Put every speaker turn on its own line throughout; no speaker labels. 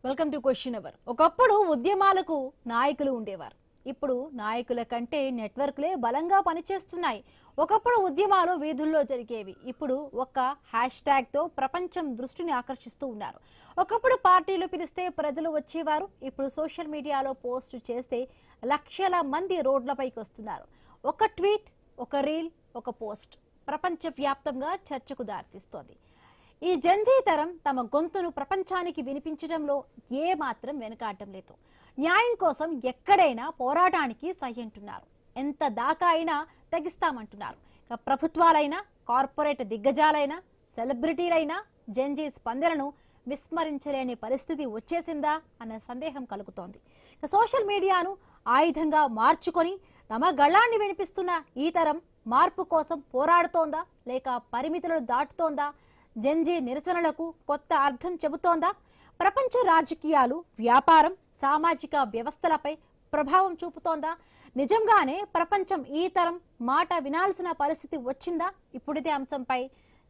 Welcome to question hour. ఒకప్పుడు ఉద్యమాలకు నాయకులు ఉండేవారు. ఇప్పుడు నాయకుల కంటే నెట్వర్క్లే బలంగా పనిచేస్తున్నాయి. ఒకప్పుడు ఉద్యమాలు వీధుల్లో జరిగేవి. ఇప్పుడు ఒక్క హ్యాష్ ట్యాగ్ తో ప్రపంచం దృష్టిని ఆకర్షిస్తూ ఉన్నారు. ఒకప్పుడు పార్టీలు పిలిస్తే ప్రజలు వచ్చేవారు. ఇప్పుడు సోషల్ మీడియాలో పోస్ట్ చేస్తే లక్షల మంది రోడ్లపైకి వస్తున్నారు. ఒక ట్వీట్, ఒక రీల్, ఒక పోస్ట్ ప్రపంచవ్యాప్తంగా చర్చకు దారితీస్తోంది. ఈ జంజీ తరం తమ గొంతును ప్రపంచానికి వినిపించడంలో ఏ మాత్రం వెనకాడటం లేదు. న్యాయం కోసం ఎక్కడైనా పోరాటానికి సై అంటున్నారు. ఎంత దాకా అయినా తెగిస్తామంటున్నారు. ప్రభుత్వాలైనా, కార్పొరేట్ దిగ్గజాలైనా, సెలబ్రిటీలైనా జంజీ స్పందనను విస్మరించలేని పరిస్థితి వచ్చేసిందా అన్న సందేహం కలుగుతోంది. సోషల్ మీడియాను ఆయుధంగా మార్చుకొని తమ గళాన్ని వినిపిస్తున్న ఈ తరం మార్పు కోసం పోరాడుతోందా, లేక పరిమితులను దాటుతోందా? జంజీ నిరసనలకు కొత్త అర్థం చెబుతోందా? ప్రపంచ రాజకీయాలు, వ్యాపారం, సామాజిక వ్యవస్థలపై ప్రభావం చూపుతోందా? నిజంగానే ప్రపంచం ఈ తరం మాట వినాల్సిన పరిస్థితి వచ్చిందా? ఇప్పుడిదే అంశంపై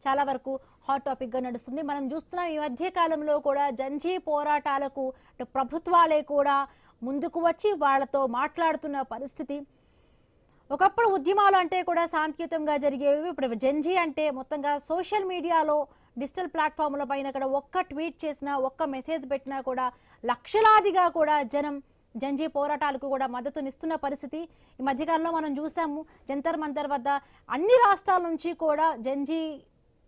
చాలా వరకు హాట్ టాపిక్ గా నడుస్తుంది. మనం చూస్తున్నాం ఈ మధ్య కాలంలో కూడా జంజీ పోరాటాలకు ప్రభుత్వాలే కూడా ముందుకు వచ్చి వాళ్లతో మాట్లాడుతున్న పరిస్థితి. ఒకప్పుడు ఉద్యమాలు అంటే కూడా శాంతియుతంగా జరిగేవి. ఇప్పుడు జంజీ అంటే మొత్తంగా సోషల్ మీడియాలో, డిజిటల్ ప్లాట్ఫామ్ల పైన కూడా ఒక్క ట్వీట్ చేసినా, ఒక్క మెసేజ్ పెట్టినా కూడా లక్షలాదిగా కూడా జనం జంజీ పోరాటాలకు కూడా మద్దతునిస్తున్న పరిస్థితి ఈ మధ్యకాలంలో మనం చూసాము. జంతర్ మంతర్ వద్ద అన్ని రాష్ట్రాల నుంచి కూడా జంజీ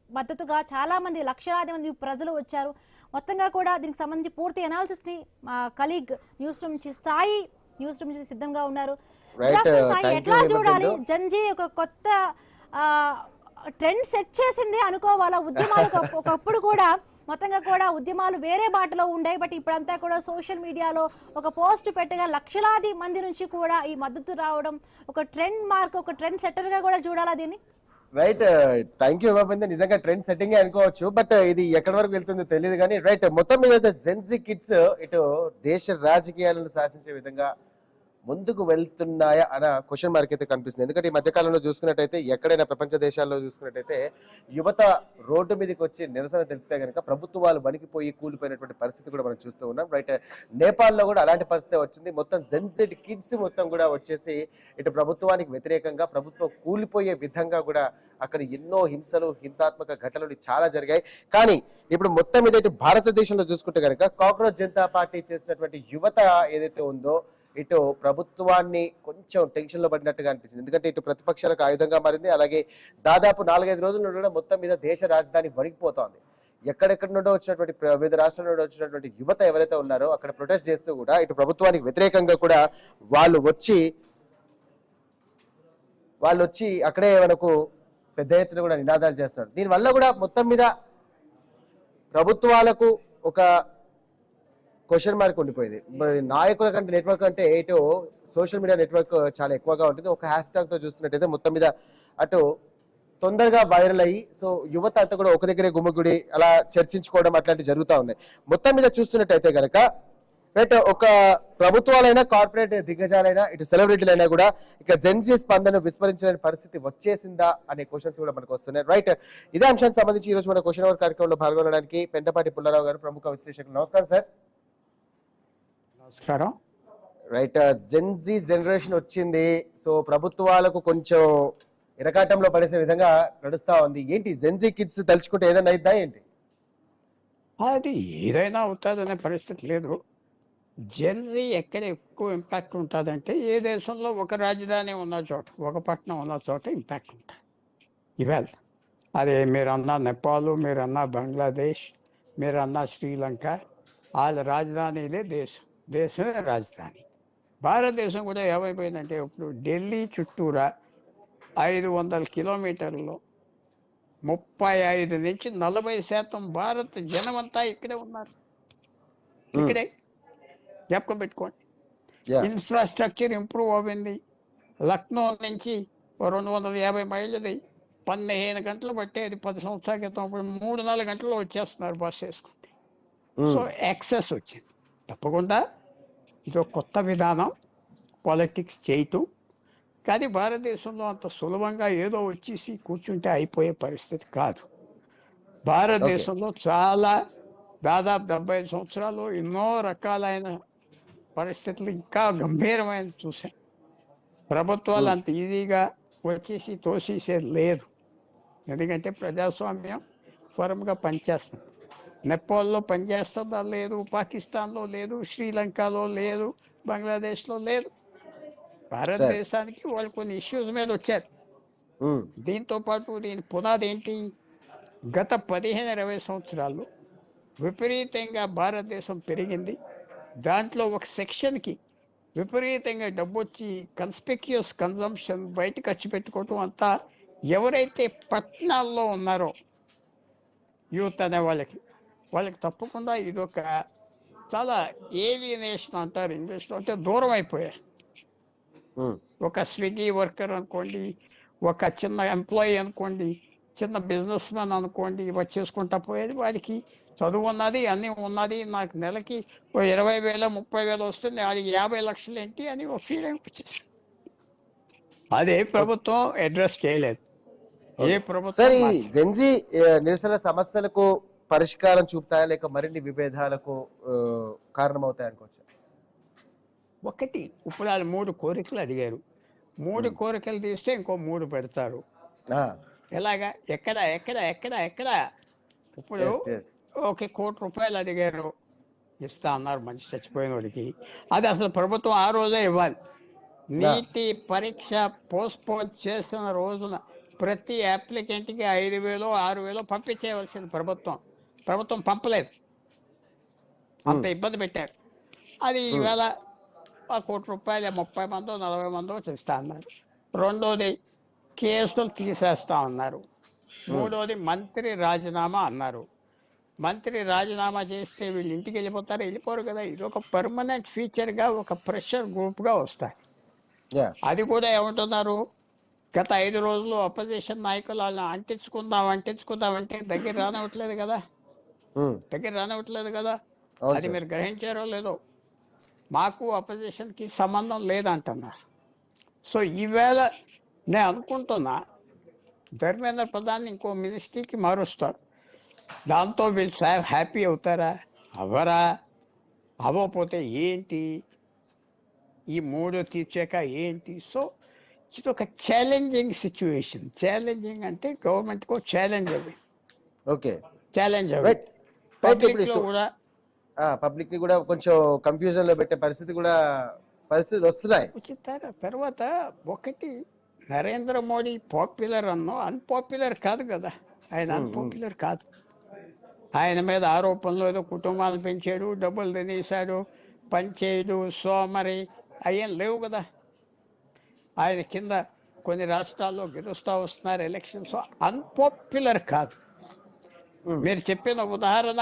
మద్దతుగా చాలా మంది, లక్షలాది మంది ప్రజలు వచ్చారు. మొత్తంగా కూడా దీనికి సంబంధించి పూర్తి అనాలిసిస్ ని మా కలీగ్ న్యూస్ రూమ్ నుంచి సాయి న్యూస్ రూమ్ నుంచి సిద్ధంగా ఉన్నారు. ఎట్లా చూడాలి జంజీ ఒక కొత్త ట్రెండ్ సెట్ చేసింది అనుకోవాలా? ఉద్యమాలకు ఒకప్పుడు కూడా మొత్తంగా కూడా ఉద్యమాలు వేరే బాటలో ఉండే, బట్ ఇప్పుడంతా కూడా సోషల్ మీడియాలో ఒక పోస్ట్ పెట్టగా లక్షలాది మంది నుంచి కూడా ఈ మద్దతు రావడం ఒక ట్రెండ్ మార్క్, ఒక ట్రెండ్ సెట్టర్ గా కూడా చూడాలా దీన్ని?
Right, thank you. నిజంగా ట్రెండ్ సెట్టింగ్ అనుకోవచ్చు, బట్ ఇది ఎక్కడి వరకు వెళ్తుందో తెలియదు. కానీ రైట్, మొత్తం మీద జెన్జీ కిడ్స్ ఇటు దేశ రాజకీయాలను శాసించే విధంగా ముందుకు వెళ్తున్నాయా అన్న క్వశ్చన్ మార్క్ అయితే కనిపిస్తుంది. ఎందుకంటే ఈ మధ్యకాలంలో చూసుకున్నట్టయితే ఎక్కడైనా ప్రపంచ దేశాల్లో చూసుకున్నట్టయితే యువత రోడ్డు మీదకి వచ్చి నిరసన తెలిపితే కనుక ప్రభుత్వాలు వణికిపోయి కూలిపోయినటువంటి పరిస్థితి కూడా మనం చూస్తూ ఉన్నాం. రైట్, నేపాల్లో కూడా అలాంటి పరిస్థితి వచ్చింది. మొత్తం జెన్జీ కిడ్స్ మొత్తం కూడా వచ్చేసి ఇటు ప్రభుత్వానికి వ్యతిరేకంగా, ప్రభుత్వం కూలిపోయే విధంగా కూడా అక్కడ ఎన్నో హింసలు, హింసాత్మక ఘటనలు చాలా జరిగాయి. కానీ ఇప్పుడు మొత్తం మీద ఇటు భారతదేశంలో చూసుకుంటే కనుక కాక్రోచ్ జనతా పార్టీ చేసినటువంటి యువత ఏదైతే ఉందో ఇటు ప్రభుత్వాన్ని కొంచెం టెన్షన్ లో పడినట్టుగా అనిపించింది. ఎందుకంటే ఇటు ప్రతిపక్షాలకు ఆయుధంగా మారింది. అలాగే దాదాపు 4-5 రోజుల నుండి కూడా మొత్తం మీద దేశ రాజధాని వణికిపోతోంది. ఎక్కడెక్కడి నుండో వచ్చినటువంటి, వివిధ రాష్ట్రాల నుండి వచ్చినటువంటి యువత ఎవరైతే ఉన్నారో అక్కడ ప్రొటెస్ట్ చేస్తూ కూడా ఇటు ప్రభుత్వానికి వ్యతిరేకంగా కూడా వాళ్ళు వచ్చి అక్కడే మనకు పెద్ద ఎత్తున కూడా నినాదాలు చేస్తున్నారు. దీనివల్ల కూడా మొత్తం మీద ప్రభుత్వాలకు ఒక క్వశ్చన్ మార్క్ ఉండిపోయింది. మరి నాయకుల కంటే నెట్వర్క్ అంటే ఇటు సోషల్ మీడియా నెట్వర్క్ చాలా ఎక్కువగా ఉంటుంది. ఒక హ్యాష్ ట్యాగ్ తో చూస్తున్నట్టయితే మొత్తం మీద అటు తొందరగా వైరల్ అయ్యి సో యువత అంతా కూడా ఒక దగ్గరే గుమ్మగుడి అలా చర్చించుకోవడం అట్లాంటివి జరుగుతూ ఉన్నాయి. మొత్తం మీద చూస్తున్నట్టయితే కనుక రైట్, ఒక ప్రభుత్వాలైనా, కార్పొరేట్ దిగ్గజాలైనా, ఇటు సెలబ్రిటీలైనా కూడా ఇక జెన్జీ స్పందన విస్మరించలేని పరిస్థితి వచ్చేసిందా అనే క్వశ్చన్స్ కూడా మనకు వస్తున్నాయి. రైట్, ఇదే అంశానికి సంబంధించి ఈ రోజు మన క్వశ్చన్ అవర్ కార్యక్రమంలో పాల్గొనడానికి పెంటపాటి పుల్లారావు గారు, ప్రముఖ విశ్లేషకులు. నమస్కారం సార్.
నమస్కారం.
రైట్, జెన్జీ జనరేషన్ వచ్చింది. సో ప్రభుత్వాలకు కొంచెం ఇరకాటంలో పడేసే విధంగా నడుస్తా ఉంది. ఏంటి జెన్జీ కిడ్స్ తలుచుకుంటే ఏదైనా అయిద్దా ఏంటి?
అది ఏదైనా అవుతుందనే పరిస్థితి లేదు. జెన్జీ ఎక్కడ ఎక్కువ ఇంపాక్ట్ ఉంటుందంటే ఏ దేశంలో ఒక రాజధాని ఉన్న చోట, ఒక పట్టణం ఉన్న చోట ఇంపాక్ట్ ఉంటుంది. ఇవాళ అదే మీరు అన్న నేపాల్, మీరు అన్న బంగ్లాదేశ్, మీరు అన్న శ్రీలంక, వాళ్ళ రాజధానిలే దేశమే రాజధాని. భారతదేశం కూడా ఏమైపోయిందంటే ఇప్పుడు ఢిల్లీ చుట్టూరా 500 కిలోమీటర్లలో 35-40% భారత్ జనమంతా ఇక్కడే ఉన్నారు. ఇక్కడే జ్ఞాపకం పెట్టుకోండి. Infrastructure improve అవ్వింది. లక్నో నుంచి 250 మైళ్ళది 15 గంటలు పట్టేది 10 సంవత్సరాల క్రితం. ఇప్పుడు 3-4 గంటల్లో వచ్చేస్తున్నారు బస్సు వేసుకుంటే. సో యాక్సెస్ వచ్చింది. తప్పకుండా ఇది ఒక కొత్త విధానం పాలిటిక్స్ చేయటం. కానీ భారతదేశంలో అంత సులభంగా ఏదో వచ్చేసి కూర్చుంటే అయిపోయే పరిస్థితి కాదు. భారతదేశంలో చాలా దాదాపు 75 సంవత్సరాలు ఎన్నో రకాలైన పరిస్థితులు ఇంకా గంభీరమైన చూసాం. ప్రభుత్వాలు అంత ఈజీగా వచ్చేసి తోసేసేది లేదు. ఎందుకంటే ప్రజాస్వామ్యం ఫర్మ్గా పనిచేస్తుంది. నేపాల్లో పనిచేస్తుందా లేదు, పాకిస్తాన్లో లేదు, శ్రీలంకలో లేదు, బంగ్లాదేశ్లో లేదు. భారతదేశానికి వాళ్ళు కొన్ని ఇష్యూస్ మీద వచ్చారు. దీంతో పాటు దీని పునాది ఏంటి? గత 15-20 సంవత్సరాలు విపరీతంగా భారతదేశం పెరిగింది. దాంట్లో ఒక సెక్షన్కి విపరీతంగా డబ్బు వచ్చి కన్స్పిక్యూస్ కన్జంప్షన్, బయట ఖర్చు పెట్టుకోవటం అంతా ఎవరైతే పట్టణాల్లో ఉన్నారో యూత్ అనే వాళ్ళకి తప్పకుండా ఇదొక చాలా ఏలియనేషన్ అంటారు ఇంగ్లీష్లో, అంటే దూరం అయిపోయారు. ఒక స్విగ్గీ వర్కర్ అనుకోండి, ఒక చిన్న ఎంప్లాయీ అనుకోండి, చిన్న బిజినెస్ మ్యాన్ అనుకోండి, వచ్చేసుకుంటా పోయేది. వాడికి చదువు ఉన్నది, అన్నీ ఉన్నది, నాకు నెలకి 20,000 30,000 వస్తుంది, వాడికి 50 లక్షలు ఏంటి అని ఒక ఫీలింగ్ వచ్చేసి అదే ప్రభుత్వం అడ్రస్ చేయలేదు. ఏ
సార్,
ప్రభుత్వం
ఈ జెన్జీ నిరసన సమస్యలకు పరిష్కారం చూపుతాయా లేక మరిన్ని విభేదాలకు కారణమవుతాయి అనుకోవచ్చు?
ఒకటి, ఇప్పుడు వాళ్ళు 3 కోరికలు అడిగారు. 3 కోరికలు తీస్తే ఇంకో 3 పెడతారు. ఎలాగా? ఎక్కడ ఎక్కడ ఎక్కడ ఎక్కడ? ఇప్పుడు ఒక 1 కోటి రూపాయలు అడిగారు, ఇస్తా అన్నారు మనిషి చచ్చిపోయిన వాడికి. అది అసలు ప్రభుత్వం ఆ రోజే ఇవ్వాలి. నీటి పరీక్ష పోస్ట్పోన్ చేసిన రోజున ప్రతి అప్లికెంట్కి 5,000 6,000 పంపించేయవలసింది ప్రభుత్వం పంపలేదు. అంత ఇబ్బంది పెట్టారు. అది ఈవేళ ఆ 1 కోటి రూపాయలు 30 మందో 40 మందో చేస్తా అన్నారు. రెండోది కేసులు తీసేస్తా అన్నారు. మూడోది మంత్రి రాజీనామా అన్నారు. మంత్రి రాజీనామా చేస్తే వీళ్ళు ఇంటికి వెళ్ళిపోరు కదా. ఇది ఒక పర్మనెంట్ ఫీచర్గా, ఒక ప్రెషర్ గ్రూప్గా వస్తాయి. అది కూడా ఏమంటున్నారు, గత 5 రోజులు అపోజిషన్ నాయకులు వాళ్ళని అంటించుకుందామంటే దగ్గర రానివ్వట్లేదు కదా. అది మీరు గ్రహించారో లేదో. మాకు అపోజిషన్కి సంబంధం లేదంటున్నారు. సో ఈవేళ నేను అనుకుంటున్నా ధర్మేంద్ర ప్రధాన్ ఇంకో మినిస్ట్రీకి మారుస్తారు. దాంతో వీళ్ళు హ్యాపీ అవుతారా? అవరా? అవ్వకపోతే ఏంటి? ఈ 3 తీర్చాక ఏంటి? సో ఇది ఒక ఛాలెంజింగ్ సిచ్యువేషన్. ఛాలెంజింగ్ అంటే గవర్నమెంట్కు ఛాలెంజ్ అవి. ఓకే, ఛాలెంజ్ అవి.
పబ్లిక్ ని కూడా కొంచెం కన్ఫ్యూజన్ లో పెట్టే పరిస్థితులు వస్తున్నాయి.
తర్వాత ఒకటి, నరేంద్ర మోడీ పాపులర్ అన్పాపులర్ కాదు కదా. ఆయన అన్పాపులర్ కాదు. ఆయన మీద ఆరోపణలు ఏదో కుటుంబాలు పెంచాడు, డబ్బులు తినేశాడు, పనిచేయడు, సోమరి అయ్యేం లేవు కదా. ఆయన కింద కొన్ని రాష్ట్రాల్లో గెలుస్తూ వస్తున్నారు ఎలక్షన్స్. అన్పాపులర్ కాదు. మీరు చెప్పిన ఉదాహరణ,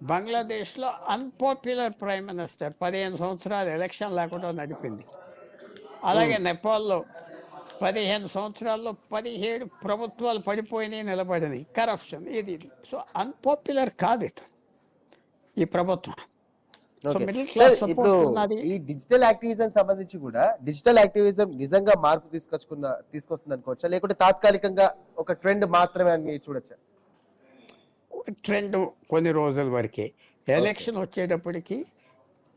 బంగ్లాదేశ్లో అన్పాపులర్ ప్రైమ్ మినిస్టర్ 15 సంవత్సరాలు ఎలక్షన్ లేకుండా నడిపింది. అలాగే నేపాల్లో 15 సంవత్సరాల్లో 17 ప్రభుత్వాలు పడిపోయినాయి, నిలబడినాయి. కరప్షన్ ఇది. సో అన్పాపులర్ కాదు ఈ ప్రభుత్వం.
ఇప్పుడు ఈ డిజిటల్ యాక్టివిజం సంబంధించి కూడా, డిజిటల్ యాక్టివిజం నిజంగా మార్పు తీసుకొస్తుంది అనుకోవచ్చా, లేకుంటే తాత్కాలికంగా ఒక ట్రెండ్ మాత్రమే అని చూడొచ్చా?
ట్రెండ్ కొన్ని రోజుల వరకే. ఎలక్షన్ వచ్చేటప్పటికి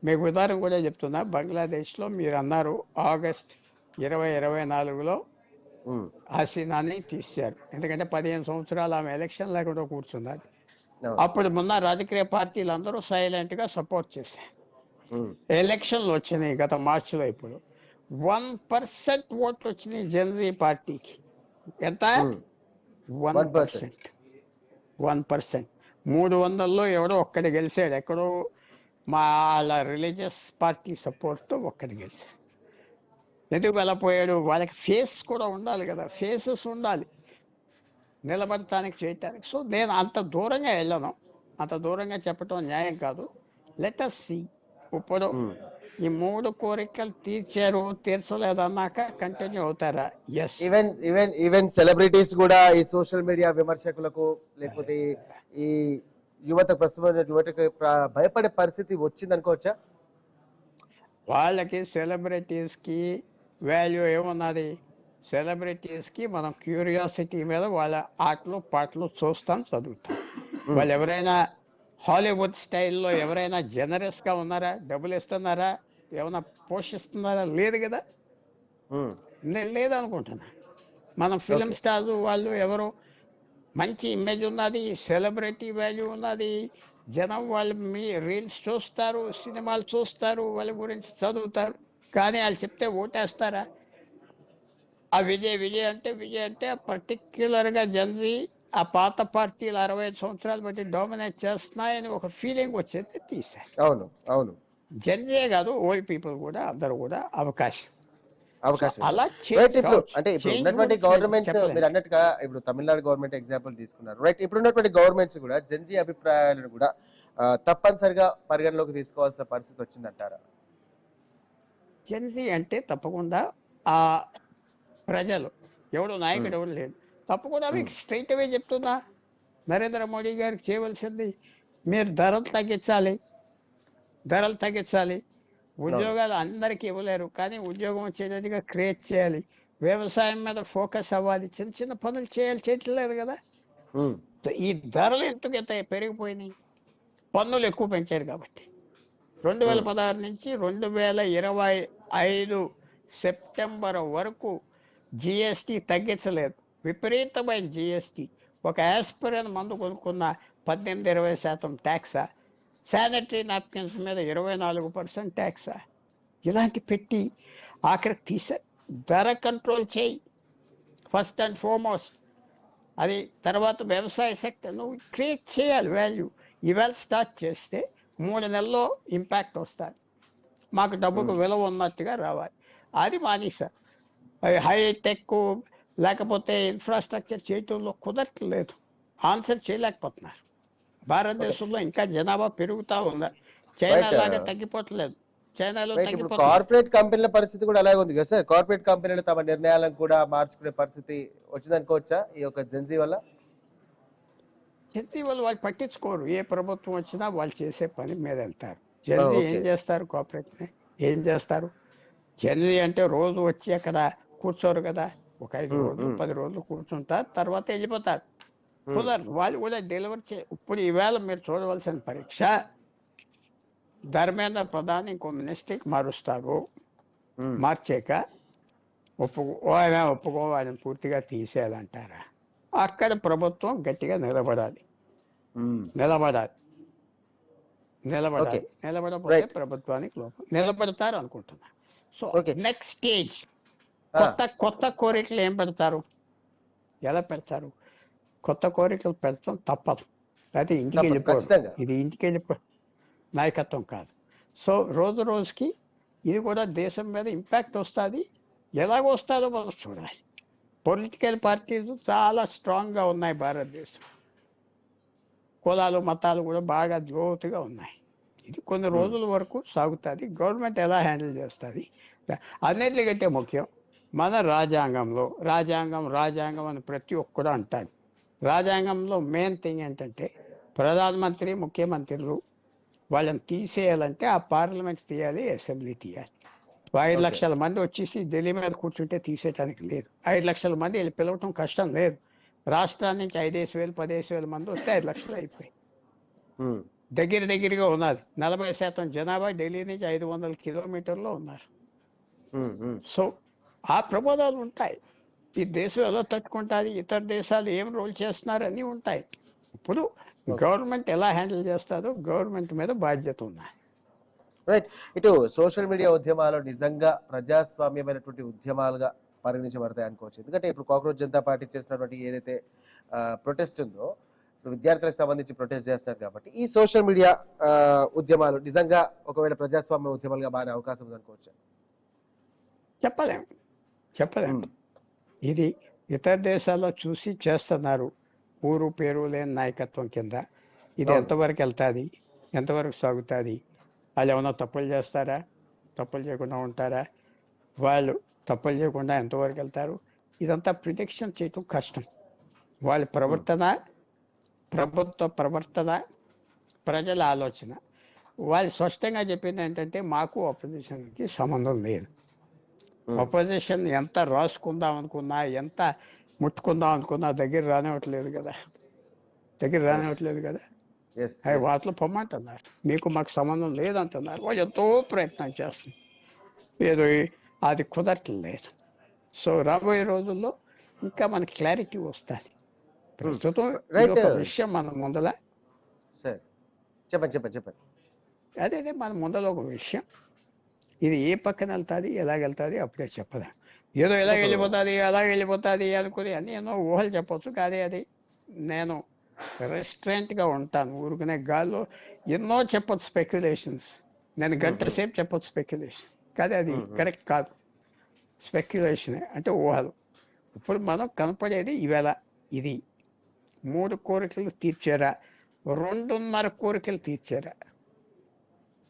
మీకు ఉదాహరణ కూడా చెప్తున్నా. బంగ్లాదేశ్లో మీరు అన్నారు ఆగస్ట్ 2024లో హసీనాని తీశారు. ఎందుకంటే 15 సంవత్సరాలు ఆమె ఎలక్షన్ లేకుండా కూర్చున్నది. అప్పుడు మొన్న రాజకీయ పార్టీలు అందరూ సైలెంట్ గా సపోర్ట్ చేశారు. ఎలక్షన్లు వచ్చినాయి గత మార్చిలో. ఇప్పుడు 1% ఓట్లు వచ్చినాయి జనరీ పార్టీకి. ఎంత? 1%. 1%. 300లో ఎవడో ఒక్కటి గెలిచాడు. ఎక్కడో మా వాళ్ళ రిలీజియస్ పార్టీ సపోర్ట్తో ఒక్కటి గెలిచాడు. ఎందుకు వెళ్ళిపోయాడు? వాళ్ళకి ఫేస్ కూడా ఉండాలి కదా, ఫేసెస్ ఉండాలి నిలబడటానికి, చేయటానికి. సో నేను అంత దూరంగా వెళ్ళను, అంత దూరంగా చెప్పడం న్యాయం కాదు. Let us see. ఇప్పుడు ఈ 3 కోరికలు తీర్చలేదన్నాక కంటిన్యూ అవుతారా? ఎస్.
ఈవెన్ సెలబ్రిటీస్ కూడా ఈ సోషల్ మీడియా విమర్శకులకు, లేకపోతే ఈ యువతకు భయపడే పరిస్థితి వచ్చింది అనుకోవచ్చా?
వాళ్ళకి సెలబ్రిటీస్కి వాల్యూ ఏమున్నది? సెలబ్రిటీస్కి మనం క్యూరియాసిటీ మీద వాళ్ళ ఆటలు పాటలు చూస్తాం, చదువుతాం. వాళ్ళు ఎవరైనా హాలీవుడ్ స్టైల్లో ఎవరైనా జనరస్గా ఉన్నారా? డబ్బులు ఇస్తున్నారా? ఏమైనా పోషిస్తున్నారా? లేదు కదా.
ఉమ్,
నేను లేదనుకుంటున్నా. మనం ఫిలిం
ఓకే.
స్టార్స్ వాళ్ళు ఎవరో మంచి ఇమేజ్ ఉన్నది, సెలబ్రిటీ వాల్యూ ఉన్నది, జనం వాళ్ళు మీ రీల్స్ చూస్తారు, సినిమాలు చూస్తారు, వాళ్ళ గురించి చదువుతారు, కానీ వాళ్ళు చెప్తే ఓటేస్తారా? ఆ విజయ్ అంటే పర్టిక్యులర్గా జనరీ ఆ పాత పార్టీలు 65 సంవత్సరాలు బట్టి డామినేట్ చేస్తున్నాయని ఒక ఫీలింగ్ వచ్చేది తీశారు.
అవును, అవును,
జనరీయే కాదు, ఓల్డ్ పీపుల్ కూడా అందరూ కూడా అవకాశం. సో
అవకాశం ఇచ్చారు.
అలా
రైట్.
చేంజ్
ఇప్పుడు
రావచ్చు.
అంటే ఇప్పుడు
చేంజ్
ఉన్నటువంటి
గురించి నేను
గవర్నమెంట్స్
చెప్పలేను.
మీరు అన్నట్టుగా ఇప్పుడు తమిళనాడు గవర్నమెంట్ ఎగ్జాంపుల్ తీసుకున్నారు. రైట్. ఇప్పుడు ఉన్నటువంటి గవర్నమెంట్స్ కూడా జెన్జీ అభిప్రాయాలను కూడా తప్పనిసరిగా పరిగణలోకి తీసుకోవాల్సిన పరిస్థితి వచ్చిందంటారా?
జనరీ అంటే తప్పకుండా ఆ ప్రజలు, ఎవడు
ఉమ్,
నాయకుడు ఎవడు లేడు, తప్పకుండా
ఉమ్,
మీకు స్ట్రైట్ అవే చెప్తున్నా. నరేంద్ర మోడీ గారికి చేయవలసింది మీరు ధరలు తగ్గించాలి.
అవును.
ఉద్యోగాలు అందరికీ ఇవ్వలేరు, కానీ ఉద్యోగం వచ్చేటట్టుగా క్రియేట్ చేయాలి. వ్యవసాయం మీద ఫోకస్ అవ్వాలి. చిన్న చిన్న పనులు చేయట్లేదు కదా.
ఉమ్,
ఈ ధరలు ఎందుకు ఎంత పెరిగిపోయినాయి? పన్నులు ఎక్కువ పెంచారు కాబట్టి.
ఉమ్,
2016 నుంచి 2025 సెప్టెంబర్ వరకు జిఎస్టి తగ్గించలేదు. విపరీతమైన జిఎస్టి. ఒక యాస్పిరిన్ మందు కొనుక్కున్న 18-20% ట్యాక్సా, శానిటరీ నాప్కిన్స్ మీద 24% ట్యాక్సా, ఇలాంటి పెట్టి ఆఖరికి తీసారు. ధర కంట్రోల్ చేయి ఫస్ట్ అండ్ ఫార్మోస్ట్. అది తర్వాత వ్యవసాయ సెక్టర్ నువ్వు క్రియేట్ చేయాలి వాల్యూ. ఇవాళ స్టార్ట్ చేస్తే 3 నెలల్లో ఇంపాక్ట్ వస్తుంది. మాకు డబ్బుకు
ఉమ్,
విలువ ఉన్నట్టుగా రావాలి. అది మానేశారు. హైటెక్ లేకపోతే ఇన్ఫ్రాస్ట్రక్చర్ చేయటంలో కుదరట్లేదు. ఆన్సర్ చేయలేకపోతున్నారు.
ఓకే.
భారతదేశంలో ఇంకా జనాభా పెరుగుతూ ఉంది. China
right.
లాగా తగ్గిపోవట్లేదు. చైనాలో
రైట్. ఇప్పుడు
తగ్గిపోతుంది.
కార్పొరేట్ కంపెనీల పరిస్థితి కూడా అలాగే ఉంది కదా సార్? కార్పొరేట్ కంపెనీలు తమ నిర్ణయాలను కూడా మార్చుకునే పరిస్థితి వచ్చిందనుకోవచ్చా ఈ యొక్క జెన్జీ వల్ల?
జెన్జీ వాళ్ళు పట్టించుకోరు. ఏ ప్రభుత్వం వచ్చినా వాళ్ళు చేసే పని మీద వెళ్తారు. జెన్జీ ఏం
ఓకే.
చేస్తారు? కోఆపరేట్ ఏం చేస్తారు? జెన్జీ అంటే రోజు వచ్చి అక్కడ కూర్చోరు కదా. ఒక 5
ఉమ్,
రోజులు
ఉమ్,
10 రోజులు కూర్చుంటారు, తర్వాత వెళ్ళిపోతారు.
ఉమ్,
కుదరదు. వాళ్ళు కూడా డెలివరీ ఇప్పుడు ఈవేళ మీరు చూడవలసిన పరీక్ష, ధర్మేంద్ర ప్రధాన్ ఇంకో మినిస్ట్రీకి మారుస్తారు.
ఉమ్,
మార్చాక ఒప్పుకోవాలని పూర్తిగా తీసేయాలంటారా? అక్కడ ప్రభుత్వం గట్టిగా నిలబడాలి.
ఉమ్.
నిలబడాలి
ఓకే.
నిలబడకపోతే
రైట్.
ప్రభుత్వానికి లోపం. నిలబడతారు అనుకుంటున్నా. So
okay.
నెక్స్ట్ స్టేజ్
ఆ,
కొత్త కోరికలు ఏం పెడతారు? ఎలా పెడతారు? కొత్త కోరికలు పెడతాం తప్పదు. అయితే ఇంటికి
తప్పదు
వెళ్ళిపోరు.
ఖచ్చితంగా.
ఇది ఇంటికి వెళ్ళిపో నాయకత్వం కాదు. సో రోజు రోజుకి ఇది కూడా దేశం మీద ఇంపాక్ట్ వస్తుంది. ఎలాగ వస్తుందో మనం చూడాలి. పొలిటికల్ పార్టీలు చాలా స్ట్రాంగ్గా ఉన్నాయి భారతదేశం. కులాలు మతాలు కూడా బాగా లోతుగా ఉన్నాయి. ఇది కొన్ని
ఉమ్,
రోజుల వరకు సాగుతుంది. గవర్నమెంట్ ఎలా హ్యాండిల్ చేస్తుంది అన్నిటికంటే ముఖ్యం మన రాజ్యాంగం అని ప్రతి ఒక్కరు అంటారు. రాజ్యాంగంలో మెయిన్ థింగ్ ఏంటంటే ప్రధానమంత్రి, ముఖ్యమంత్రులు వాళ్ళని తీసేయాలంటే ఆ పార్లమెంట్ తీయాలి, అసెంబ్లీ తీయాలి. 5
ఓకే.
లక్షల మంది వచ్చేసి ఢిల్లీ మీద కూర్చుంటే తీసేయటానికి లేదు. 5 లక్షల మంది వీళ్ళు పిలవటం కష్టం లేదు. రాష్ట్రాల నుంచి 5,000 10,000 మంది వస్తే 5 లక్షలు అయిపోయి
ఉమ్,
దగ్గరగా ఉన్నది. 40% జనాభా ఢిల్లీ నుంచి 500 కిలోమీటర్లో ఉన్నారు.
ఉమ్, ఉమ్.
సో ఆ ప్రమాదాలు ఉంటాయి. ఈ దేశం ఎలా తట్టుకుంటుంది, ఇతర దేశాలు ఏం రోల్ చేస్తున్నారు అన్నీ ఉంటాయి. ఇప్పుడు
ఓకే.
గవర్నమెంట్ ఎలా హ్యాండిల్ చేస్తారో గవర్నమెంట్ మీద బాధ్యత ఉంది.
రైట్. ఇటు సోషల్ మీడియా ఉద్యమాలు నిజంగా ప్రజాస్వామ్యమైనటువంటి ఉద్యమాలుగా పరిగణించబడతాయి అనుకోవచ్చు. ఎందుకంటే ఇప్పుడు కాక్రోచ్ జనతా పార్టీ చేసినటువంటి ఏదైతే ప్రొటెస్ట్ ఉందో, ఇప్పుడు విద్యార్థులకు సంబంధించి ప్రొటెస్ట్ చేస్తున్నారు కాబట్టి ఈ సోషల్ మీడియా ఉద్యమాలు నిజంగా ఒకవేళ ప్రజాస్వామ్య ఉద్యమాలుగా మారే అవకాశం ఉంది అనుకోవచ్చు.
చెప్పలేం. ఇది ఇతర దేశాల్లో చూసి చేస్తున్నారు. ఊరు పేరు లేని నాయకత్వం కింద. ఇది
అవును.
ఎంతవరకు వెళ్తుంది, ఎంతవరకు సాగుతుంది? వాళ్ళు ఏమైనా తప్పులు చేస్తారా? తప్పులు చేయకుండా ఉంటారా? వాళ్ళు తప్పులు చేయకుండా ఎంతవరకు వెళ్తారు? ఇదంతా ప్రిడిక్షన్ చేయటం కష్టం. వాళ్ళ ప్రవర్తన, ప్రభుత్వ ప్రవర్తన, ప్రజల ఆలోచన. వాళ్ళు స్పష్టంగా చెప్పింది ఏంటంటే మాకు ఆపోజిషన్కి సంబంధం లేదు. ఆపోజిషన్ ఎంత రాసుకుందాం అనుకున్నా, ఎంత ముట్టుకుందాం అనుకున్నా దగ్గర రానివ్వట్లేదు కదా.
yes,
అవి
yes.
వాటిలో పొమ్మంటున్నారు, మీకు మాకు సంబంధం లేదంటున్నారు. వాళ్ళు ఎంతో ప్రయత్నం చేస్తున్నారు, ఏదో అది కుదరట్లేదు. సో రాబోయే రోజుల్లో ఇంకా మనకి క్లారిటీ వస్తుంది. ప్రస్తుతం
Right.
ఇది ఒక విషయం మన ముందల,
సరే చెప్పండి.
అదే మన ముందర ఒక విషయం, ఇది ఏ పక్కన వెళ్తుంది ఎలాగెళ్తుంది అప్పుడే చెప్పలేం. ఏదో ఎలా వెళ్ళిపోతుంది అలా వెళ్ళిపోతుంది అనుకుని అన్ని ఎన్నో ఊహలు చెప్పొచ్చు, కానీ అది నేను రెస్టారెంట్గా ఉంటాను. ఊరుకునే గాల్లో ఎన్నో చెప్పొచ్చు స్పెక్యులేషన్స్, నేను గంట సేపు చెప్పొచ్చు స్పెక్యులేషన్, కానీ అది కరెక్ట్ కాదు. స్పెక్యులేషనే అంటే ఊహలు. ఇప్పుడు మనం కనపడేది ఈవేళ ఇది 3 కోరికలు తీర్చారా, 2.5 కోరికలు తీర్చారా,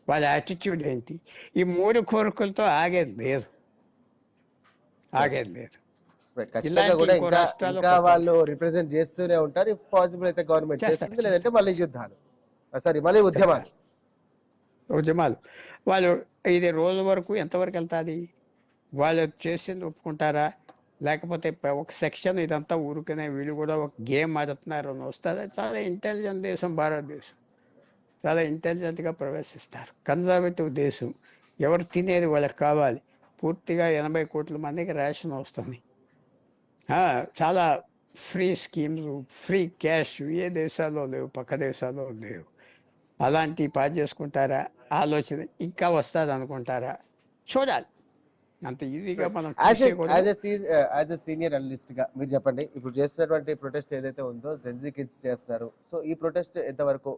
వాళ్ళ యాటిట్యూడ్ ఏంటి? ఈ 3 కోరికలతో ఆగేది లేదు.
ఖచ్చితంగా కూడా
ఇంకో
ఇంకా
రాష్ట్రాల్లో
ఇంకా వాళ్ళు రిప్రజెంట్ చేస్తూనే ఉంటారు. ఇఫ్ పాసిబుల్ అయితే గవర్నమెంట్ చేస్తుంది, లేదంటే మళ్ళీ యుద్ధాలు, మళ్ళీ
ఉద్యమాలు. వాళ్ళు ఇది రోజు వరకు ఎంతవరకు వెళ్తుంది? వాళ్ళు చేసింది ఒప్పుకుంటారా, లేకపోతే ఒక సెక్షన్ ఇదంతా ఊరుకునే వీళ్ళు కూడా ఒక గేమ్ ఆడుతున్నారు అని వస్తుంది. చాలా ఇంటెలిజెంట్ దేశం భారతదేశం, చాలా ఇంటెలిజెంట్గా ప్రవేశిస్తారు. కన్జర్వేటివ్ దేశం, ఎవరు తినేది వాళ్ళకి కావాలి. పూర్తిగా 80 కోట్ల మందికి రేషన్ వస్తుంది. చాలా ఫ్రీ స్కీమ్స్, ఫ్రీ క్యాష్ ఏ దేశాల్లో లేవు, పక్క దేశాల్లో లేవు. అలాంటి పాస్ చేసుకుంటారా? ఆలోచన ఇంకా వస్తుంది అనుకుంటారా? చూడాలి. అంత ఈజీగా మనం
యాజ్ ఎ సీనియర్ అనలిస్ట్ గా మీరు చెప్పండి, ఇప్పుడు చేస్తున్నటువంటి ప్రొటెస్ట్ ఏదైతే ఉందో జెన్జీ కిడ్స్ చేస్తున్నారు, సో ఈ ప్రొటెస్ట్ ఎంతవరకు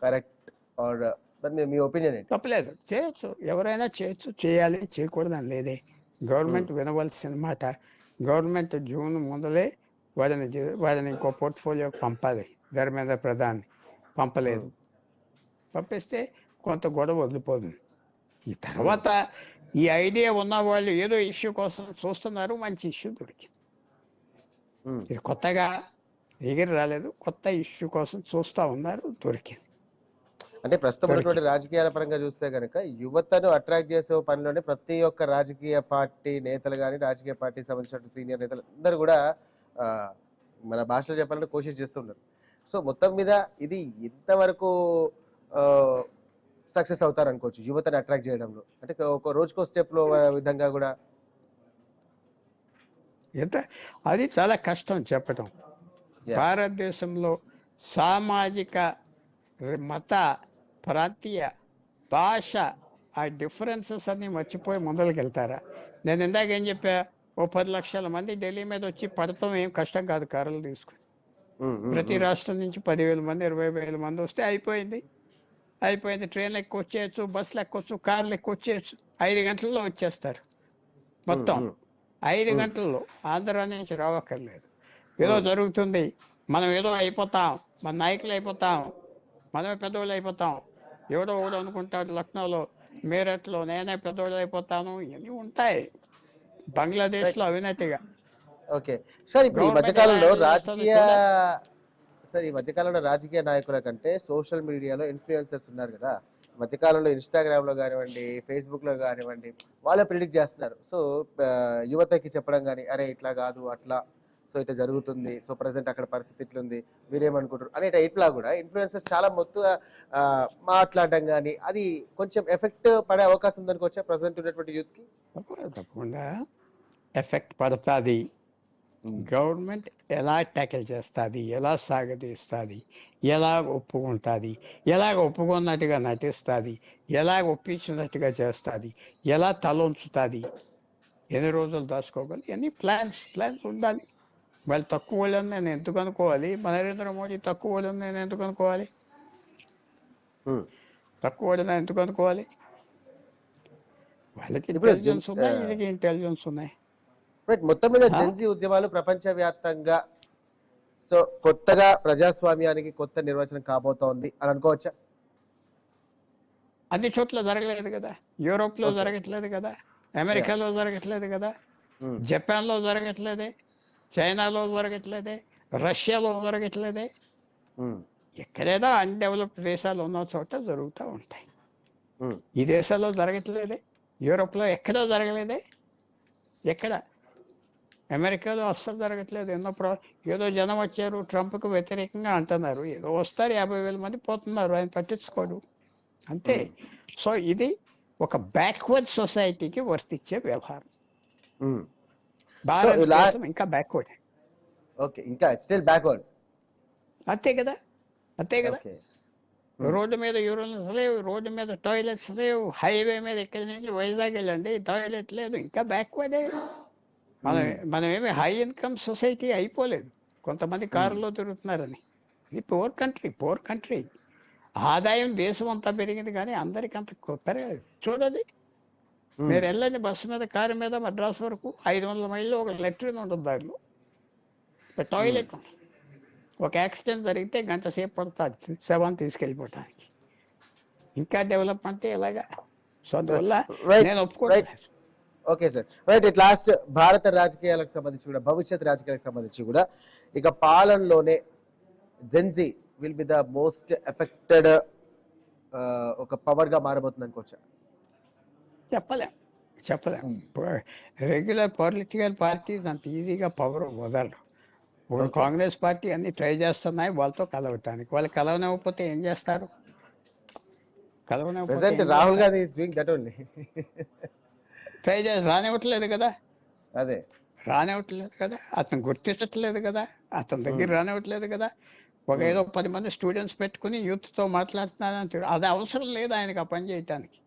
కరెక్ట్ ఆర్ మీ ఒపీనియన్ ఏంటి?
తప్పలేదు, చేయొచ్చు, ఎవరైనా చేయొచ్చు, చేయాలి, చేయకూడదని లేదే. గవర్నమెంట్ వినవలసిన మాట. గవర్నమెంట్ జూన్ ముందలే వాళ్ళని ఇంకో పోర్ట్ఫోలియో పంపాలి. ధర్మేంద్ర ప్రధాన్ పంపలేదు. పంపిస్తే కొంత గొడవ వదిలిపోతుంది. ఈ తర్వాత ఈ ఐడియా ఉన్న వాళ్ళు ఏదో ఇష్యూ కోసం చూస్తున్నారు, మంచి ఇష్యూ దొరికింది. ఇది కొత్తగా ఎగిరి రాలేదు, కొత్త ఇష్యూ కోసం చూస్తూ ఉన్నారు, దొరికింది.
అంటే ప్రస్తుతం ఉన్నటువంటి రాజకీయాల పరంగా చూస్తే కనుక యువతను అట్రాక్ట్ చేసే పనిలోనే ప్రతి ఒక్క రాజకీయ పార్టీ నేతలు కానీ, రాజకీయ పార్టీకి సంబంధించిన సీనియర్ నేతలు అందరూ కూడా మన భాషలో చెప్పాలంటే కోషిష్ చేస్తున్నారు. సో మొత్తం మీద ఇది ఎంతవరకు సక్సెస్ అవుతారు అనుకోవచ్చు యువతను అట్రాక్ట్ చేయడంలో? అంటే ఒక రోజుకో స్టెప్ లో విధంగా కూడా
ఎంత అది చాలా కష్టం చెప్పటం. భారతదేశంలో సామాజిక, మత, ప్రాంతీయ, భాష ఆ డిఫరెన్సెస్ అన్ని మర్చిపోయి ముందరికి వెళ్తారా? నేను ఇందాక ఏం చెప్పా, ఓ 10 లక్షల మంది ఢిల్లీ మీద వచ్చి పడతాం ఏం కష్టం కాదు, కారులు తీసుకుని. ప్రతి రాష్ట్రం నుంచి 10,000 మంది 20,000 మంది వస్తే అయిపోయింది. ట్రైన్లు ఎక్కువ వచ్చేయచ్చు, బస్సులు ఎక్కొచ్చు, కార్లు ఎక్కువ వచ్చేయచ్చు. 5 గంటల్లో వచ్చేస్తారు మొత్తం. 5 గంటల్లో ఆంధ్ర నుంచి రావక్కర్లేదు. ఏదో జరుగుతుంది, మనం ఏదో అయిపోతాం, మన నాయకులు అయిపోతాం, మనమే పెద్దవాళ్ళు అయిపోతాం. ఎవడో ఒకడు అనుకుంటాడు లక్నోలో, మీరట్లో నేనే పెద్దవాళ్ళు అయిపోతాను, ఇవన్నీ ఉంటాయి బంగ్లాదేశ్లో అవినతిగా.
ఓకే సార్, ఇప్పుడు ఈ మధ్యకాలంలో రాజకీయ నాయకుల కంటే సోషల్ మీడియాలో ఇన్ఫ్లుయెన్సర్స్ ఉన్నారు కదా, మధ్యకాలంలో ఇన్స్టాగ్రామ్ లో కానివ్వండి, ఫేస్బుక్ లో కానివ్వండి, వాళ్ళే ప్రిడిక్ట్ చేస్తున్నారు. సో యువతకి చెప్పడం కానీ, అరే ఇట్లా కాదు అట్లా, సో ఇట్లా జరుగుతుంది, సో ప్రజెంట్ అక్కడ పరిస్థితి ఇట్లుంది, మీరేమనుకుంటారు అనే ఇట్లా కూడా ఇన్ఫ్లుయెన్సర్స్ చాలా మొత్తం మాట్లాడడం కానీ, అది కొంచెం ఎఫెక్ట్ పడే అవకాశం ఉందనుకోవచ్చా ప్రజెంట్ ఉన్నటువంటి యూత్ కి?
తప్పకుండా ఎఫెక్ట్ పడుతుంది. గవర్నమెంట్ ఎలా ట్యాకిల్ చేస్తుంది, ఎలా సాగదీస్తుంది, ఎలా ఒప్పుకుంటుంది, ఎలాగ ఒప్పుకున్నట్టుగా నటిస్తుంది, ఎలాగ ఒప్పించినట్టుగా చేస్తుంది, ఎలా తలొంచుతుంది, ఎన్ని రోజులు దాచుకోగలరు, ఇవన్నీ ప్లాన్స్ ఉండాలి. వాళ్ళు తక్కువ వాళ్ళని నేను ఎందుకు అనుకోవాలి? నరేంద్ర మోడీ తక్కువ వాళ్ళని నేను ఎందుకు అనుకోవాలి? తక్కువ వాళ్ళని ఎందుకు అనుకోవాలి? వాళ్ళకి ఇంటెలిజెన్స్ ఉన్నాయి, వీళ్ళకి ఇంటెలిజెన్స్ ఉన్నాయి.
మొత్తం మీద జెన్జీ ఉద్యమాలు ప్రపంచ వ్యాప్తంగా సో కొత్తగా ప్రజాస్వామ్యానికి కొత్త నిర్వచనం కాబోతోంది అని అనుకోవచ్చా?
అన్ని చోట్ల జరగలేదు కదా, యూరోప్ లో జరగట్లేదు కదా, అమెరికాలో జరగట్లేదు కదా, జపాన్ లో జరగట్లేదే, చైనాలో జరగట్లేదే, రష్యాలో జరగట్లేదే. ఎక్కడేదో అన్డెవలప్డ్ దేశాలు ఉన్న చోట జరుగుతూ ఉంటాయి. ఈ దేశాల్లో జరగట్లేదే, యూరోప్ లో ఎక్కడో జరగలేదే. ఎక్కడ అమెరికాలో అస్సలు జరగట్లేదు. ఏదో జనం వచ్చారు ట్రంప్కి వ్యతిరేకంగా అంటున్నారు. ఏదో వస్తారు 50,000 మంది పోతున్నారు, ఆయన పట్టించుకోడు అంతే. సో ఇది ఒక బ్యాక్వర్డ్ సొసైటీకి వర్తించే వ్యవహారం. భారతదేశం ఇంకా బ్యాక్వర్డ్.
ఓకే, ఇంకా స్టిల్ బ్యాక్వర్డ్.
అంతే కదా, అంతే కదా.
ఓకే.
రోడ్డు మీద యూరిన్స్ లేవు, రోడ్డు మీద టాయిలెట్స్ లేవు, హైవే మీద ఇక్కడి నుంచి వైజాగ్ వెళ్ళండి టాయిలెట్ లేదు, ఇంకా బ్యాక్వర్డే. మనం ఏమి హై ఇన్కమ్ సొసైటీ అయిపోలేదు. కొంతమంది కారులో తిరుగుతున్నారని. ఇది పోర్ కంట్రీ. ఆదాయం దేశం అంతా పెరిగింది కానీ అందరికి అంత పెరగలేదు. చూడండి, మీరు వెళ్ళండి బస్సు మీద కారు మీద మద్రాసు వరకు 500 మైళ్ళు ఒక లెట్రిన్ ఉంటుంది, దారిలో టాయిలెట్ ఉంది. ఒక యాక్సిడెంట్ జరిగితే గంట సేపు పడుతుంది శవాన్ని తీసుకెళ్ళిపోవటానికి. ఇంకా డెవలప్మెంట్ ఎలాగా? సో అందువల్ల నేను ఒప్పుకోలేదు.
Okay sir, right. It last భారత రాజకీయాలకు సంబంధించి కూడా, భవిష్యత్ రాజకీయాలకు సంబంధించి కూడా ఇక పాలనలోనే gen Z will be the most affected ఒక పవర్ గా మారబోతుంది అనుకోవచ్చా?
చెప్పలేం. రెగ్యులర్ పొలిటికల్ పార్టీస్ అంత ఈజీగా పవర్ వదలరు. ఇప్పుడు కాంగ్రెస్ పార్టీ అన్ని ట్రై చేస్తున్నాయి వాళ్ళతో కలవటానికి. వాళ్ళు కలవనివ్వకపోతే ఏం చేస్తారు?
Rahul Gandhi is doing that only.
Try చేసి రానివ్వట్లేదు కదా,
అదే
రానివ్వట్లేదు కదా, అతను గుర్తించట్లేదు కదా, అతని దగ్గర రానివ్వట్లేదు కదా. ఒక ఏదో 10 మంది స్టూడెంట్స్ పెట్టుకుని యూత్తో మాట్లాడుతున్నారని అది అవసరం లేదు ఆయనకి ఆ పని చేయటానికి.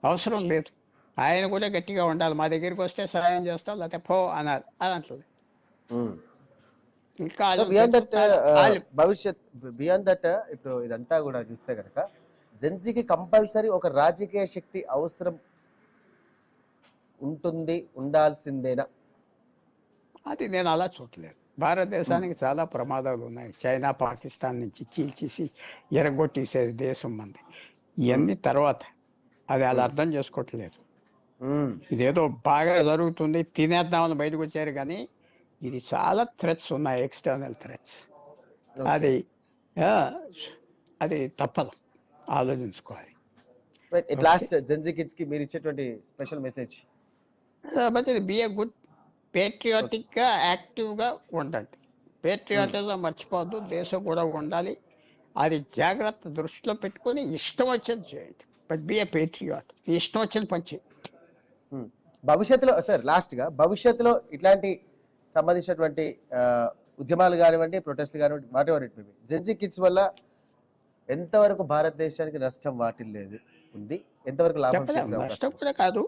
అవసరం లేదు. ఆయన కూడా గట్టిగా ఉండాలి. మా దగ్గరికి వస్తే సహాయం చేస్తాం లేకపోతే పో అనాలి. అది అంటలేదు. ఇంకా
భవిష్యత్ బియాండ్ దట్ ఇప్పుడు ఇదంతా కూడా చూస్తే కనుక జెన్జీకి కంపల్సరీ ఒక రాజకీయ శక్తి అవసరం ఉండాల్సిందేనా?
అది నేను అలా చూడలేదు. భారతదేశానికి చాలా ప్రమాదాలు ఉన్నాయి. చైనా పాకిస్తాన్ నుంచి చీల్చేసి ఎరగొట్టేసేది దేశం మంది. ఇవన్నీ తర్వాత అది అలా అర్థం చేసుకోవట్లేదు. ఇదేదో బాగా జరుగుతుంది తినేద్దామని బయటకు వచ్చారు కానీ ఇది చాలా థ్రెట్స్ ఉన్నాయి, ఎక్స్టర్నల్ థ్రెట్స్. అది తప్పదు, ఆలోచించుకోవాలి.
లాస్ట్ జెన్జీ కిడ్స్ కి మీరు ఇచ్చేటువంటి special message?
Be a good patriotic గా యాక్టివ్ గా ఉండండి. పేట్రియాటిజం మర్చిపోవద్దు, దేశం కూడా ఉండాలి. అది జాగ్రత్త దృష్టిలో పెట్టుకొని ఇష్టం వచ్చింది చేయండి. బట్ బి ఏ పేట్రియాట్, ఇష్టం వచ్చింది పని చేయండి.
భవిష్యత్తులో సార్ లాస్ట్ గా భవిష్యత్తులో ఇట్లాంటి సంబంధించినటువంటి ఉద్యమాలు కానివ్వండి, ప్రొటెస్ట్ కానివ్వండి, what ever it may be, Gen Z kids వల్ల ఎంతవరకు భారతదేశానికి నష్టం వాటిల్లేదు ఉంది, ఎంతవరకు లాభం?
నష్టం కూడా కాదు,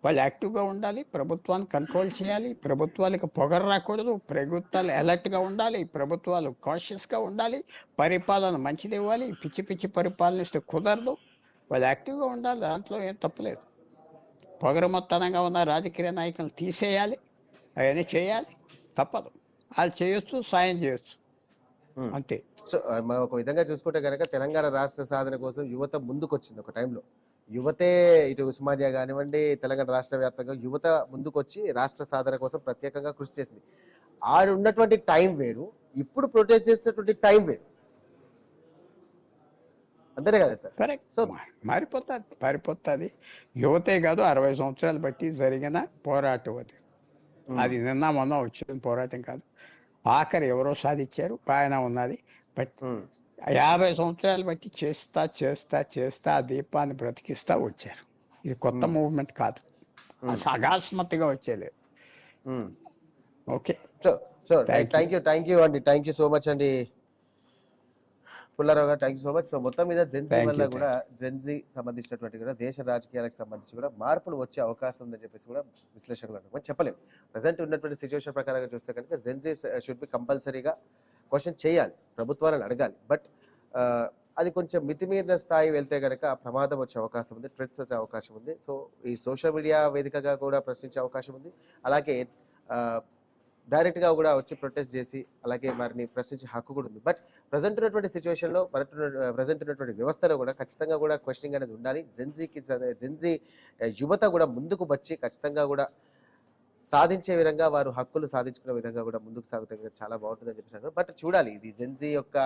వాళ్ళు యాక్టివ్గా ఉండాలి, ప్రభుత్వాన్ని కంట్రోల్ చేయాలి, ప్రభుత్వాలకు పొగరు రాకూడదు, ప్రభుత్వాలు అలర్ట్గా ఉండాలి, ప్రభుత్వాలు కాషియస్గా ఉండాలి, పరిపాలన మంచిది ఇవ్వాలి. పిచ్చి పిచ్చి పరిపాలన ఇస్తే కుదరదు. వాళ్ళు యాక్టివ్గా ఉండాలి, దాంట్లో ఏం తప్పలేదు. పొగరమొత్తనంగా ఉన్న రాజకీయ నాయకులను తీసేయాలి, అవన్నీ చేయాలి, తప్పదు. వాళ్ళు చేయొచ్చు, సాయం చేయొచ్చు, అంతే.
సో మనం ఒక విధంగా చూసుకుంటే కనుక తెలంగాణ రాష్ట్ర సాధన కోసం యువత ముందుకు వచ్చింది. ఒక టైంలో యువతే ఇటు ఉస్మానియా కానివ్వండి, తెలంగాణ రాష్ట్ర వ్యాప్తంగా యువత ముందుకొచ్చి రాష్ట్ర సాధన కోసం ప్రత్యేకంగా కృషి చేసింది. ఆడ ఉన్నటువంటి టైం వేరు, ఇప్పుడు ప్రొటెస్ట్ చేసినటువంటి టైం వేరు, అంతేనే కదా సార్?
కరెక్ట్. సో మారిపోతుంది. యువతే కాదు, 60 సంవత్సరాలు బట్టి జరిగిన పోరాటం అది. అది నిన్న మొన్న వచ్చిన పోరాటం కాదు. ఆఖరి ఎవరో సాధించారు, పాయన ఉన్నది. బట్ 50 సంవత్సరాలు బట్టి చేస్తా చేస్తా చేస్తా ఆ దీపాన్ని బ్రతికిస్తా వచ్చారు. ఇది కొత్త మూవ్మెంట్ కాదు, అకస్మాత్తుగా వచ్చేలేదు. ఓకే,
థ్యాంక్ యూ అండి, థ్యాంక్ యూ సో మచ్ అండి పుల్లారావు గారు, thank you so much. So మొత్తం మీద జెన్జీ వల్ల కూడా, జెన్జీ సంబంధించినటువంటి కూడా దేశ రాజకీయాలకు సంబంధించి కూడా మార్పులు వచ్చే అవకాశం ఉందని చెప్పేసి కూడా విశ్లేషకులు అంటారు. చెప్పలేము. ప్రజెంట్ ఉన్నటువంటి సిచ్యువేషన్ ప్రకారంగా చూస్తే కనుక జెన్జీ షుడ్ బి కంపల్సరీగా క్వశ్చన్ చేయాలి, ప్రభుత్వాలను అడగాలి. బట్ అది కొంచెం మితిమీరిన స్థాయి వెళ్తే కనుక ప్రమాదం వచ్చే అవకాశం ఉంది, థ్రెట్స్ వచ్చే అవకాశం ఉంది. సో ఈ సోషల్ మీడియా వేదికగా కూడా ప్రశ్నించే అవకాశం ఉంది. అలాగే డైరెక్ట్గా కూడా వచ్చి ప్రొటెస్ట్ చేసి అలాగే వారిని ప్రశ్నించే హక్కు కూడా ఉంది. బట్ ప్రజెంట్ ఉన్నటువంటి సిచ్యువేషన్లో, ప్రజెంట్ ఉన్నటువంటి వ్యవస్థలో కూడా ఖచ్చితంగా కూడా క్వశ్చనింగ్ అనేది ఉండాలి. జెన్జీ యువత కూడా ముందుకు వచ్చి ఖచ్చితంగా కూడా సాధించే విధంగా, వారు హక్కులు సాధించుకునే విధంగా కూడా ముందుకు సాగుతే చాలా బాగుంటుందని చెప్పేసి. బట్ చూడాలి, ఇది జెన్జీ యొక్క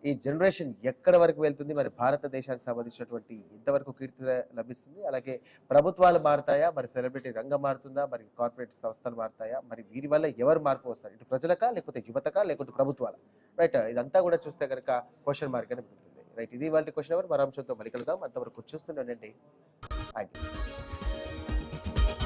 ఈ జనరేషన్ ఎక్కడ వరకు వెళ్తుంది, మరి భారతదేశానికి సంబంధించినటువంటి ఎంతవరకు కీర్తి లభిస్తుంది, అలాగే ప్రభుత్వాలు మారుతాయా, మరి సెలబ్రిటీ రంగం మారుతుందా, మరి కార్పొరేట్ సంస్థలు మారుతాయా, మరి వీరి వల్ల ఎవరు మార్పు వస్తారు, ఇటు ప్రజలకా లేకపోతే యువతకా లేకపోతే ప్రభుత్వాల, రైట్ ఇదంతా కూడా చూస్తే కనుక క్వశ్చన్ మార్క్ అని మిగులుతుంది. రైట్ ఇది వాళ్ళ క్వశ్చన్ అవర్. మరో అంశంతో మళ్ళీ కలుద్దాం. అంతవరకు చూస్తుండండి.